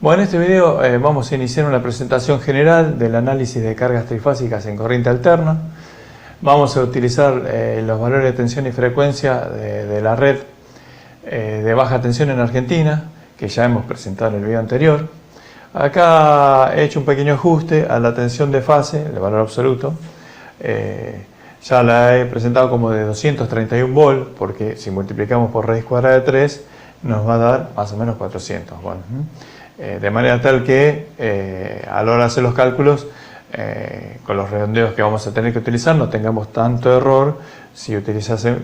Bueno, en este video vamos a iniciar una presentación general del análisis de cargas trifásicas en corriente alterna. Vamos a utilizar los valores de tensión y frecuencia de la red de baja tensión en Argentina, que ya hemos presentado en el video anterior. Acá he hecho un pequeño ajuste a la tensión de fase, el valor absoluto. Ya la he presentado como de 231 volt, porque si multiplicamos por raíz cuadrada de 3, nos va a dar más o menos 400. Bueno, de manera tal que a la hora de hacer los cálculos, con los redondeos que vamos a tener que utilizar, no tengamos tanto error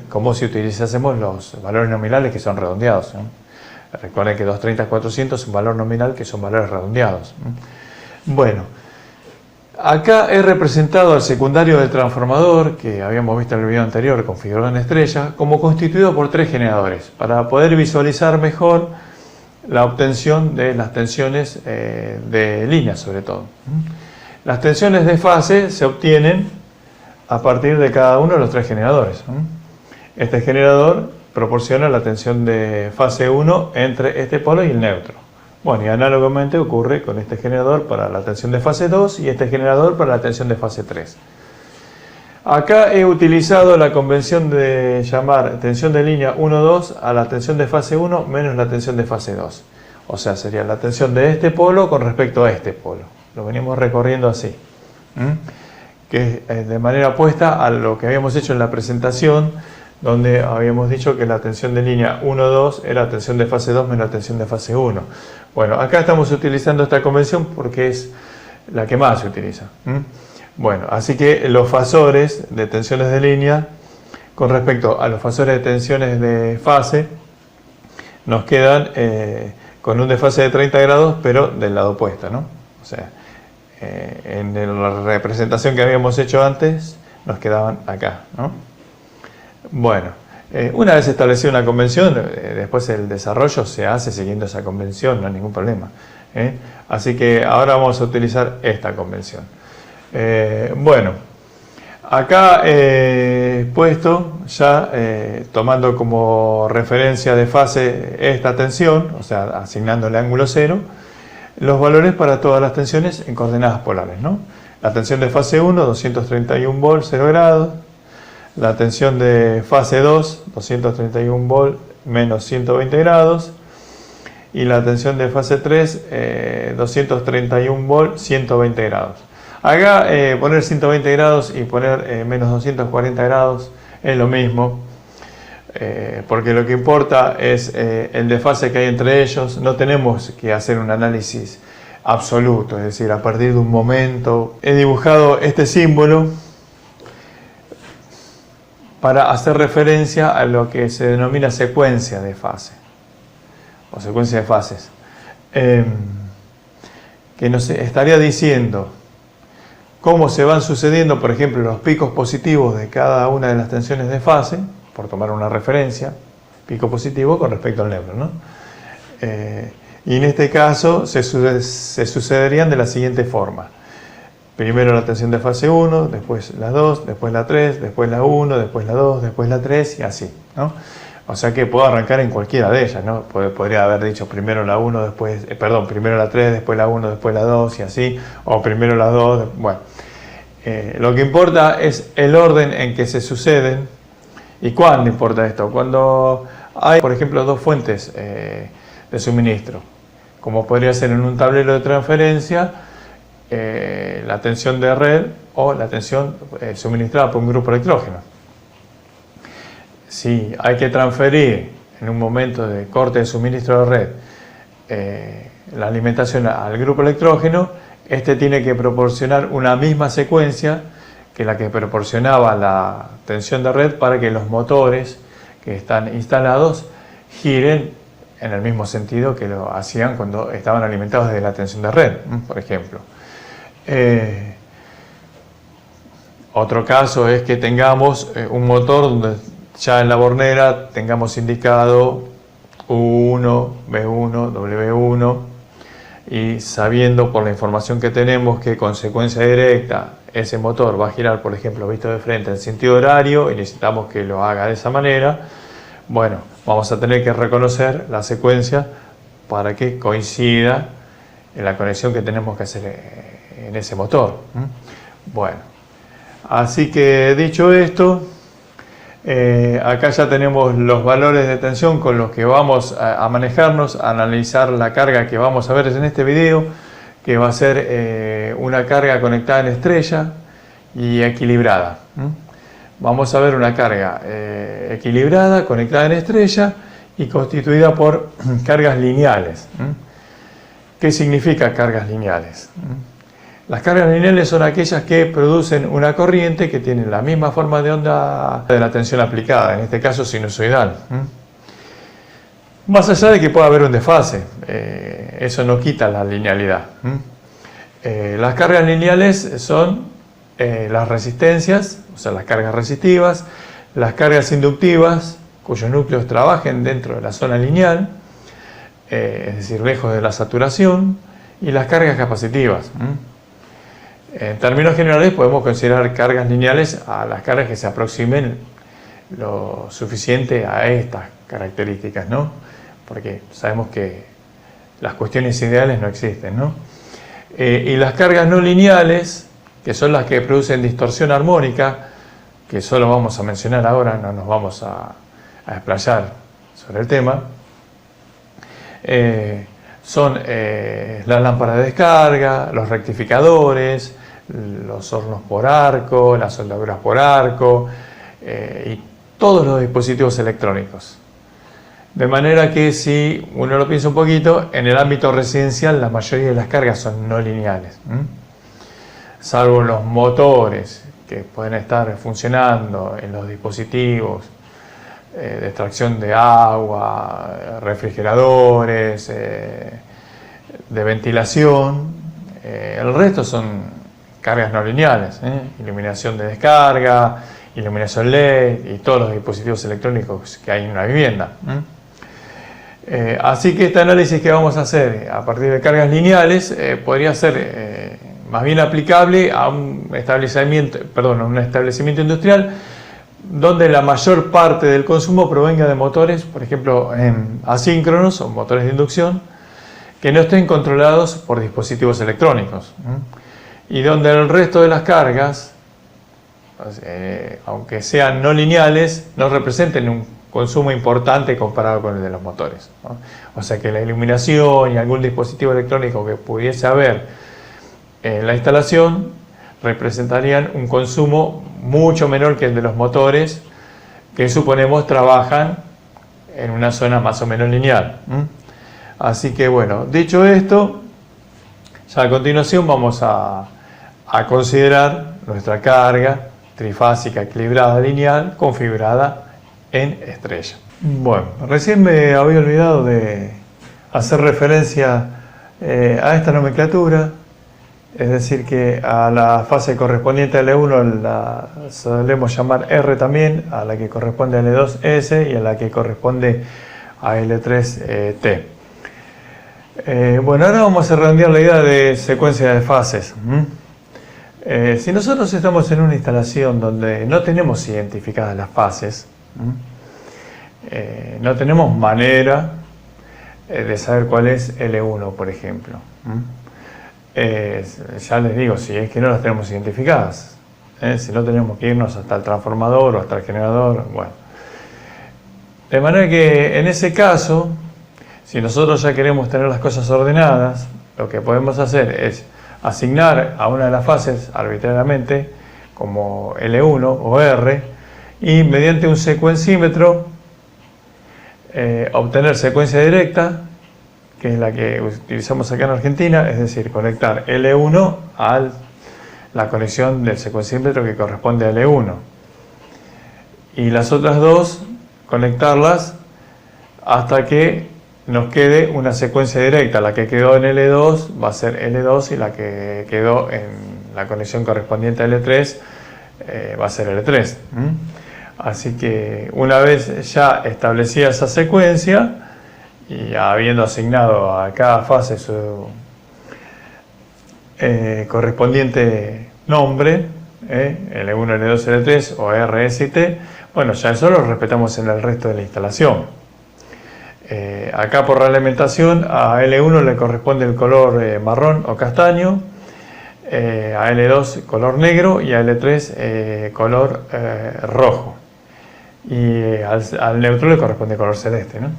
como si utilizásemos los valores nominales que son redondeados. Recuerden que 230 400 es un valor nominal que son valores redondeados. Bueno, acá he representado al secundario del transformador, que habíamos visto en el video anterior, configurado en estrella, como constituido por 3 generadores, para poder visualizar mejor la obtención de las tensiones de línea, sobre todo. Las tensiones de fase se obtienen a partir de cada uno de los 3 generadores. Este generador proporciona la tensión de fase 1 entre este polo y el neutro. Bueno, y análogamente ocurre con este generador para la tensión de fase 2 y este generador para la tensión de fase 3. Acá he utilizado la convención de llamar tensión de línea 1,2 a la tensión de fase 1 menos la tensión de fase 2. O sea, sería la tensión de este polo con respecto a este polo. Lo venimos recorriendo así. Que es de manera opuesta a lo que habíamos hecho en la presentación, donde habíamos dicho que la tensión de línea 1,2 era tensión de fase 2 menos la tensión de fase 1. Bueno, acá estamos utilizando esta convención porque es la que más se utiliza. Bueno, así que los fasores de tensiones de línea con respecto a los fasores de tensiones de fase nos quedan con un desfase de 30 grados, pero del lado opuesto, ¿no? O sea, en la representación que habíamos hecho antes nos quedaban acá, ¿no? Bueno, una vez establecida una convención, después el desarrollo se hace siguiendo esa convención, no hay ningún problema. Así que ahora vamos a utilizar esta convención. Bueno, acá he puesto ya, tomando como referencia de fase esta tensión, o sea, asignándole ángulo 0, los valores para todas las tensiones en coordenadas polares, ¿no? La tensión de fase 1, 231 volts, 0 grados. La tensión de fase 2, 231 volts, menos 120 grados. Y la tensión de fase 3, 231 volts, 120 grados. Acá poner 120 grados y poner menos 240 grados es lo mismo, porque lo que importa es el desfase que hay entre ellos. No tenemos que hacer un análisis absoluto, es decir, a partir de un momento. He dibujado este símbolo para hacer referencia a lo que se denomina secuencia de fase o secuencia de fases, que nos estaría diciendo cómo se van sucediendo, por ejemplo, los picos positivos de cada una de las tensiones de fase, por tomar una referencia, pico positivo con respecto al neutro, ¿no? Y en este caso se sucederían de la siguiente forma. Primero la tensión de fase 1, después la 2, después la 3, después la 1, después la 2, después la 3 y así, ¿no? O sea que puedo arrancar en cualquiera de ellas, ¿no? Podría haber dicho primero la 1, después, primero la 3, después la 1, después la 2 y así, o primero la 2, bueno. Lo que importa es el orden en que se suceden. ¿Y cuándo importa esto? Cuando hay, por ejemplo, 2 fuentes de suministro, como podría ser en un tablero de transferencia, la tensión de red o la tensión suministrada por un grupo electrógeno. Si hay que transferir en un momento de corte de suministro de red la alimentación al grupo electrógeno, este tiene que proporcionar una misma secuencia que la que proporcionaba la tensión de red para que los motores que están instalados giren en el mismo sentido que lo hacían cuando estaban alimentados desde la tensión de red, por ejemplo. Otro caso es que tengamos un motor donde ya en la bornera tengamos indicado U1, B1, W1 y sabiendo por la información que tenemos que con secuencia directa ese motor va a girar, por ejemplo, visto de frente en sentido horario y necesitamos que lo haga de esa manera, bueno, vamos a tener que reconocer la secuencia para que coincida la conexión que tenemos que hacer en ese motor. Bueno, así que dicho esto, acá ya tenemos los valores de tensión con los que vamos a manejarnos, a analizar la carga que vamos a ver en este video, que va a ser una carga conectada en estrella y equilibrada. Vamos a ver una carga equilibrada, conectada en estrella y constituida por cargas lineales. ¿Qué significa cargas lineales? Las cargas lineales son aquellas que producen una corriente que tiene la misma forma de onda de la tensión aplicada, en este caso sinusoidal. Más allá de que pueda haber un desfase, eso no quita la linealidad. Las cargas lineales son las resistencias, o sea, las cargas resistivas, las cargas inductivas, cuyos núcleos trabajen dentro de la zona lineal, es decir, lejos de la saturación, y las cargas capacitivas. En términos generales podemos considerar cargas lineales a las cargas que se aproximen lo suficiente a estas características, ¿no? Porque sabemos que las cuestiones ideales no existen, ¿no? Y las cargas no lineales, que son las que producen distorsión armónica, que solo vamos a mencionar ahora, no nos vamos a explayar sobre el tema, son las lámparas de descarga, los rectificadores, los hornos por arco, las soldaduras por arco y todos los dispositivos electrónicos. De manera que, si uno lo piensa un poquito, en el ámbito residencial la mayoría de las cargas son no lineales, salvo los motores que pueden estar funcionando en los dispositivos de extracción de agua, refrigeradores, de ventilación. El resto son cargas no lineales, iluminación de descarga, iluminación LED y todos los dispositivos electrónicos que hay en una vivienda. Así que este análisis que vamos a hacer a partir de cargas lineales podría ser más bien aplicable a un establecimiento industrial donde la mayor parte del consumo provenga de motores, por ejemplo, asíncronos o motores de inducción, que no estén controlados por dispositivos electrónicos, y donde el resto de las cargas, aunque sean no lineales, no representen un consumo importante comparado con el de los motores, ¿no? O sea que la iluminación y algún dispositivo electrónico que pudiese haber en la instalación representarían un consumo mucho menor que el de los motores, que suponemos trabajan en una zona más o menos lineal. Así que bueno, dicho esto, ya a continuación vamos a considerar nuestra carga trifásica equilibrada lineal configurada en estrella. Bueno, recién me había olvidado de hacer referencia a esta nomenclatura. Es decir, que a la fase correspondiente a L1 la solemos llamar R también, a la que corresponde a L2 S y a la que corresponde a L3 T. Bueno, ahora vamos a redondear la idea de secuencia de fases. Si nosotros estamos en una instalación donde no tenemos identificadas las fases, no tenemos manera de saber cuál es L1, por ejemplo. Ya les digo, si es que no las tenemos identificadas, si no tenemos que irnos hasta el transformador o hasta el generador, bueno. De manera que en ese caso, si nosotros ya queremos tener las cosas ordenadas, lo que podemos hacer es asignar a una de las fases arbitrariamente como L1 o R y mediante un secuencímetro obtener secuencia directa, que es la que utilizamos acá en Argentina, es decir, conectar L1 a la conexión del secuencímetro que corresponde a L1 y las otras dos conectarlas hasta que nos quede una secuencia directa. La que quedó en L2 va a ser L2 y la que quedó en la conexión correspondiente a L3 va a ser L3. Así que una vez ya establecida esa secuencia y habiendo asignado a cada fase su correspondiente nombre, L1, L2, L3 o R, S y T, bueno, ya eso lo respetamos en el resto de la instalación. Acá por realimentación a L1 le corresponde el color marrón o castaño, a L2 color negro y a L3 color rojo. Y al neutro le corresponde color celeste, ¿no?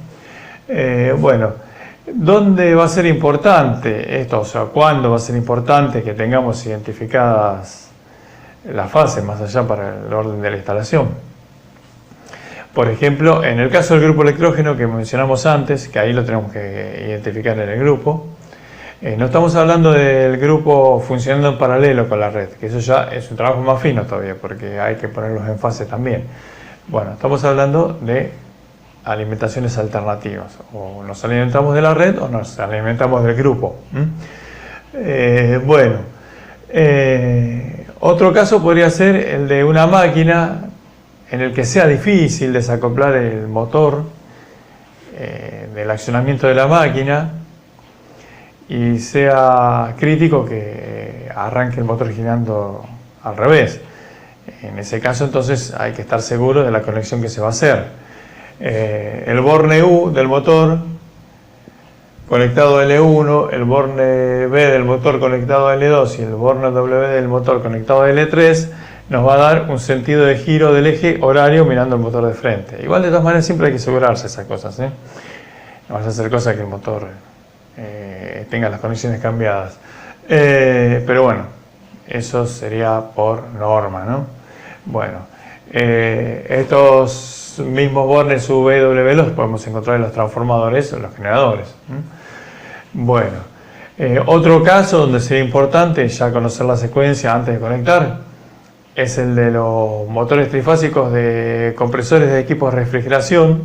Bueno, ¿dónde va a ser importante esto? O sea, ¿cuándo va a ser importante que tengamos identificadas las fases más allá para el orden de la instalación? Por ejemplo, en el caso del grupo electrógeno que mencionamos antes, que ahí lo tenemos que identificar en el grupo, no estamos hablando del grupo funcionando en paralelo con la red, que eso ya es un trabajo más fino todavía, porque hay que ponerlos en fase también. Bueno, estamos hablando de alimentaciones alternativas, o nos alimentamos de la red o nos alimentamos del grupo. Otro caso podría ser el de una máquina en el que sea difícil desacoplar el motor del accionamiento de la máquina y sea crítico que arranque el motor girando al revés. En ese caso entonces hay que estar seguro de la conexión que se va a hacer. El borne U del motor conectado a L1, el borne B del motor conectado a L2 y el borne W del motor conectado a L3 nos va a dar un sentido de giro del eje horario mirando el motor de frente. Igual de todas maneras siempre hay que asegurarse esas cosas, ¿eh? No vas a hacer cosas que el motor tenga las conexiones cambiadas. Pero bueno, eso sería por norma, ¿no? Bueno, estos mismos bornes UV los podemos encontrar en los transformadores o en los generadores. Bueno, otro caso donde sería importante ya conocer la secuencia antes de conectar es el de los motores trifásicos de compresores de equipos de refrigeración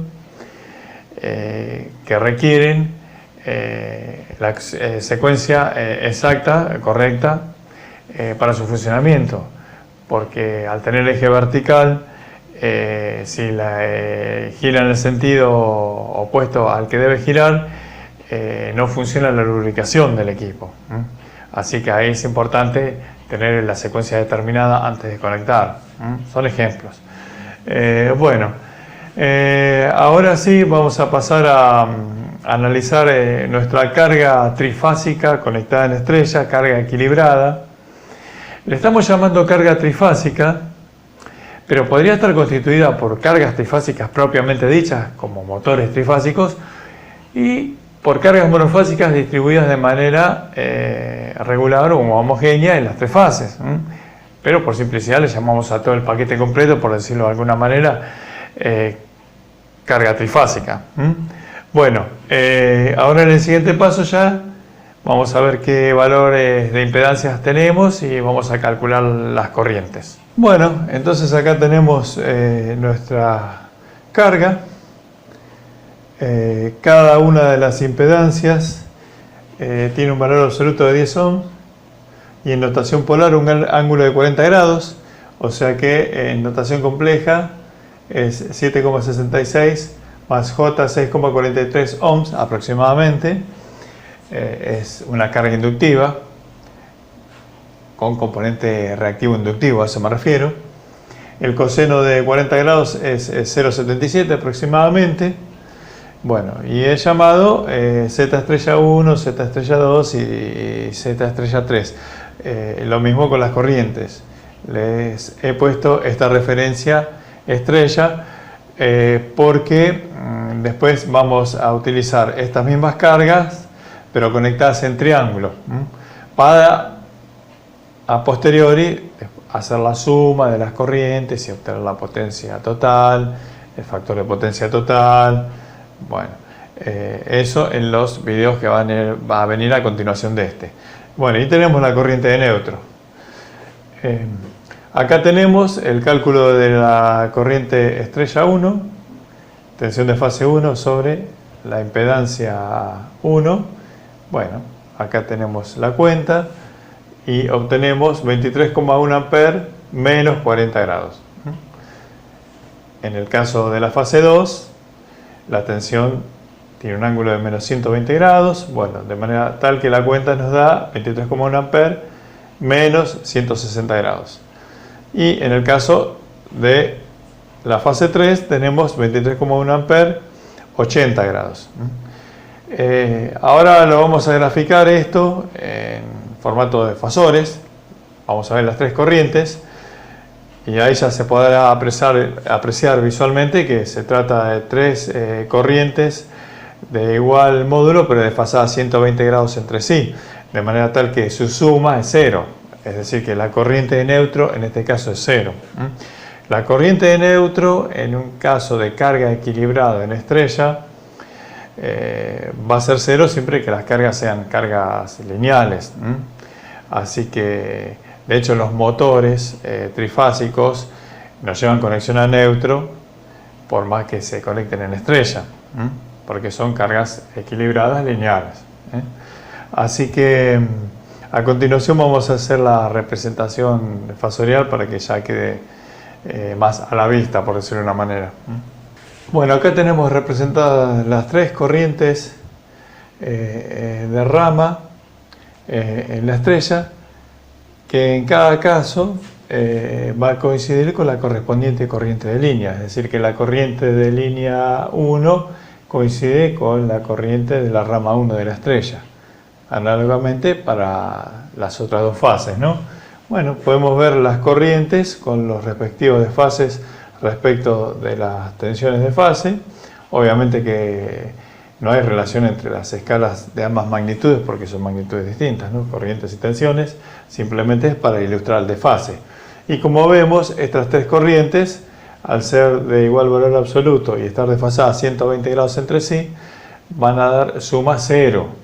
que requieren la secuencia exacta, correcta para su funcionamiento, porque al tener eje vertical, si gira en el sentido opuesto al que debe girar, no funciona la lubricación del equipo. Así que ahí es importante tener la secuencia determinada antes de conectar. Son ejemplos. Ahora sí vamos a pasar a analizar nuestra carga trifásica conectada en estrella, carga equilibrada. Le estamos llamando carga trifásica, pero podría estar constituida por cargas trifásicas propiamente dichas, como motores trifásicos, y por cargas monofásicas distribuidas de manera regular o homogénea en las tres fases. Pero por simplicidad le llamamos a todo el paquete completo, por decirlo de alguna manera, carga trifásica. Bueno, ahora en el siguiente paso ya vamos a ver qué valores de impedancias tenemos y vamos a calcular las corrientes. Bueno, entonces acá tenemos nuestra carga. Cada una de las impedancias tiene un valor absoluto de 10 ohms y en notación polar un ángulo de 40 grados, o sea que en notación compleja es 7,66 más J 6,43 ohms aproximadamente. Es una carga inductiva con componente reactivo inductivo, a eso me refiero. El coseno de 40 grados es 0,77 aproximadamente. Bueno, y he llamado Z estrella 1, Z estrella 2 y Z estrella 3. Lo mismo con las corrientes. Les he puesto esta referencia estrella porque después vamos a utilizar estas mismas cargas pero conectadas en triángulo para a posteriori hacer la suma de las corrientes y obtener la potencia total, el factor de potencia total. Bueno, eso en los videos que va a venir a continuación de este. Bueno, y tenemos la corriente de neutro. Acá tenemos el cálculo de la corriente estrella 1, tensión de fase 1 sobre la impedancia 1. Bueno, acá tenemos la cuenta y obtenemos 23,1 amperes menos 40 grados. En el caso de la fase 2, la tensión tiene un ángulo de menos 120 grados, bueno, de manera tal que la cuenta nos da 23,1 amperes menos 160 grados. Y en el caso de la fase 3 tenemos 23,1 amperes 80 grados. Ahora lo vamos a graficar esto en formato de fasores. Vamos a ver las tres corrientes y ahí ya se podrá apreciar visualmente que se trata de tres corrientes de igual módulo pero desfasadas 120 grados entre sí, de manera tal que su suma es cero, es decir que la corriente de neutro en este caso es cero. La corriente de neutro en un caso de carga equilibrada en estrella va a ser cero siempre que las cargas sean cargas lineales. Así que de hecho los motores trifásicos nos llevan conexión a neutro por más que se conecten en estrella, porque son cargas equilibradas lineales. Así que a continuación vamos a hacer la representación fasorial para que ya quede más a la vista, por decirlo de una manera. Bueno, acá tenemos representadas las tres corrientes de rama en la estrella, que en cada caso va a coincidir con la correspondiente corriente de línea, es decir, que la corriente de línea 1 coincide con la corriente de la rama 1 de la estrella, análogamente para las otras dos fases, ¿no? Bueno, podemos ver las corrientes con los respectivos desfases respecto de las tensiones de fase. Obviamente que no hay relación entre las escalas de ambas magnitudes porque son magnitudes distintas, ¿no? Corrientes y tensiones, simplemente es para ilustrar el desfase. Y como vemos, estas tres corrientes, al ser de igual valor absoluto y estar desfasadas 120 grados entre sí, van a dar suma cero.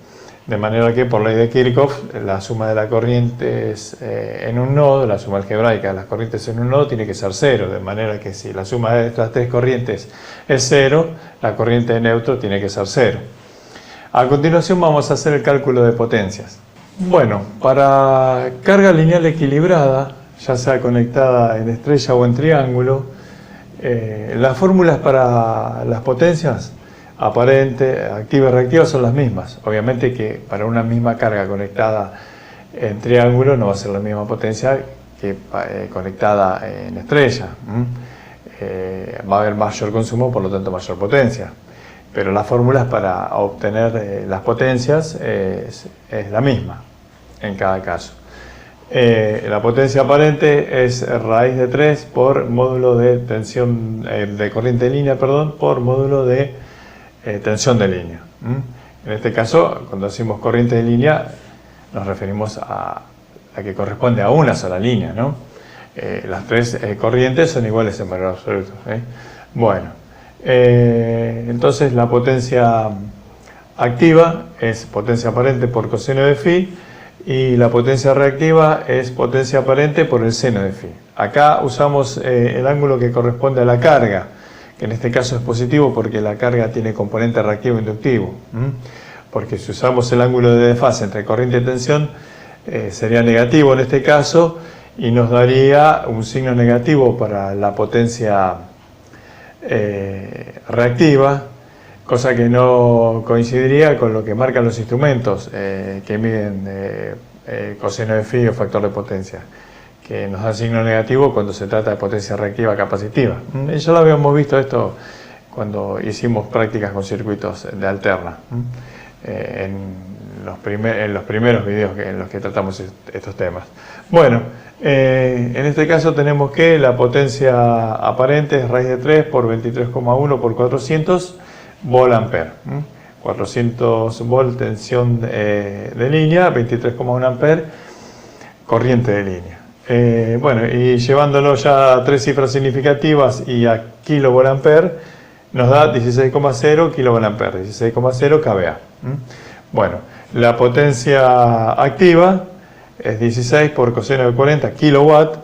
De manera que por ley de Kirchhoff, la suma de las corrientes en un nodo, la suma algebraica de las corrientes en un nodo tiene que ser cero. De manera que si la suma de estas tres corrientes es cero, la corriente de neutro tiene que ser cero. A continuación vamos a hacer el cálculo de potencias. Bueno, para carga lineal equilibrada, ya sea conectada en estrella o en triángulo, las fórmulas para las potencias aparente, activa y reactiva son las mismas. Obviamente que para una misma carga conectada en triángulo no va a ser la misma potencia que conectada en estrella. Va a haber mayor consumo, por lo tanto mayor potencia. Pero las fórmulas para obtener las potencias es la misma en cada caso. La potencia aparente es raíz de 3 por módulo de tensión de corriente de línea, por módulo de tensión de línea. En este caso, cuando decimos corriente de línea, nos referimos a la que corresponde a una sola línea, ¿no? Las tres corrientes son iguales en valor absoluto. Bueno, entonces la potencia activa es potencia aparente por coseno de phi y la potencia reactiva es potencia aparente por el seno de phi. Acá usamos el ángulo que corresponde a la carga, que en este caso es positivo porque la carga tiene componente reactivo inductivo. Porque si usamos el ángulo de desfase entre corriente y tensión, sería negativo en este caso y nos daría un signo negativo para la potencia reactiva, cosa que no coincidiría con lo que marcan los instrumentos que miden coseno de phi o factor de potencia, que nos da signo negativo cuando se trata de potencia reactiva capacitiva. Ya lo habíamos visto esto cuando hicimos prácticas con circuitos de alterna, en los primeros videos en los que tratamos estos temas. Bueno, en este caso tenemos que la potencia aparente es raíz de 3 por 23,1 por 400 volt-ampere. 400 volt tensión de línea, 23,1 ampere corriente de línea. Bueno, y llevándolo ya a tres cifras significativas y a kilovolt-ampere, nos da 16,0 kilovolt-ampere, 16,0 kVA. Bueno, la potencia activa es 16 por coseno de 40 kilowatt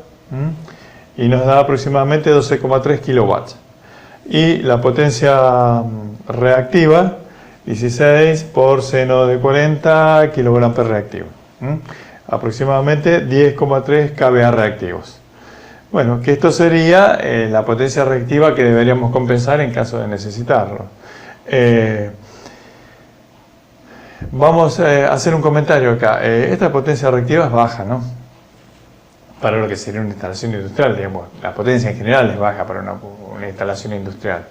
y nos da aproximadamente 12,3 kilowatts. Y la potencia reactiva, 16 por seno de 40 kilovolt-ampere reactivo. Aproximadamente 10,3 kVA reactivos. Bueno, que esto sería la potencia reactiva que deberíamos compensar en caso de necesitarlo. Vamos a hacer un comentario acá. Esta potencia reactiva es baja, ¿no? Para lo que sería una instalación industrial, digamos. La potencia en general es baja para una instalación industrial.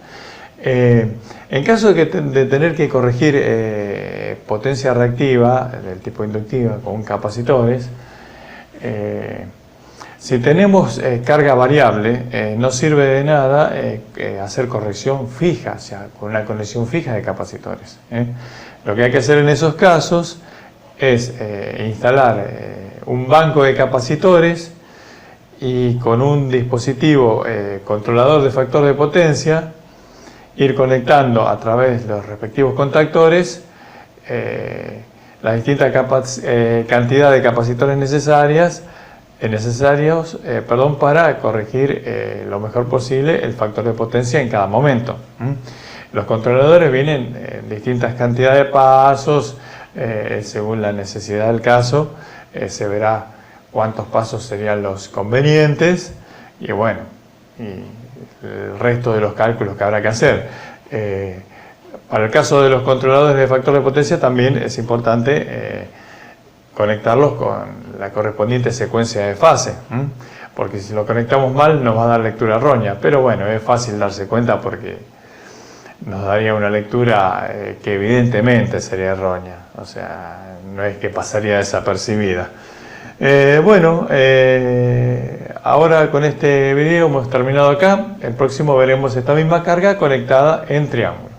En caso de tener que corregir potencia reactiva del tipo inductiva con capacitores, si tenemos carga variable, no sirve de nada hacer corrección fija, o sea, con una conexión fija de capacitores. Lo que hay que hacer en esos casos es instalar un banco de capacitores y con un dispositivo controlador de factor de potencia ir conectando a través de los respectivos contactores las distintas cantidades de capacitores necesarios para corregir lo mejor posible el factor de potencia en cada momento. Los controladores vienen en distintas cantidades de pasos, según la necesidad del caso, se verá cuántos pasos serían los convenientes y bueno, y el resto de los cálculos que habrá que hacer. Para el caso de los controladores de factor de potencia también es importante conectarlos con la correspondiente secuencia de fase, porque si lo conectamos mal nos va a dar lectura errónea, pero bueno, es fácil darse cuenta porque nos daría una lectura que evidentemente sería errónea, o sea, no es que pasaría desapercibida. Ahora con este video hemos terminado acá. El próximo veremos esta misma carga conectada en triángulo.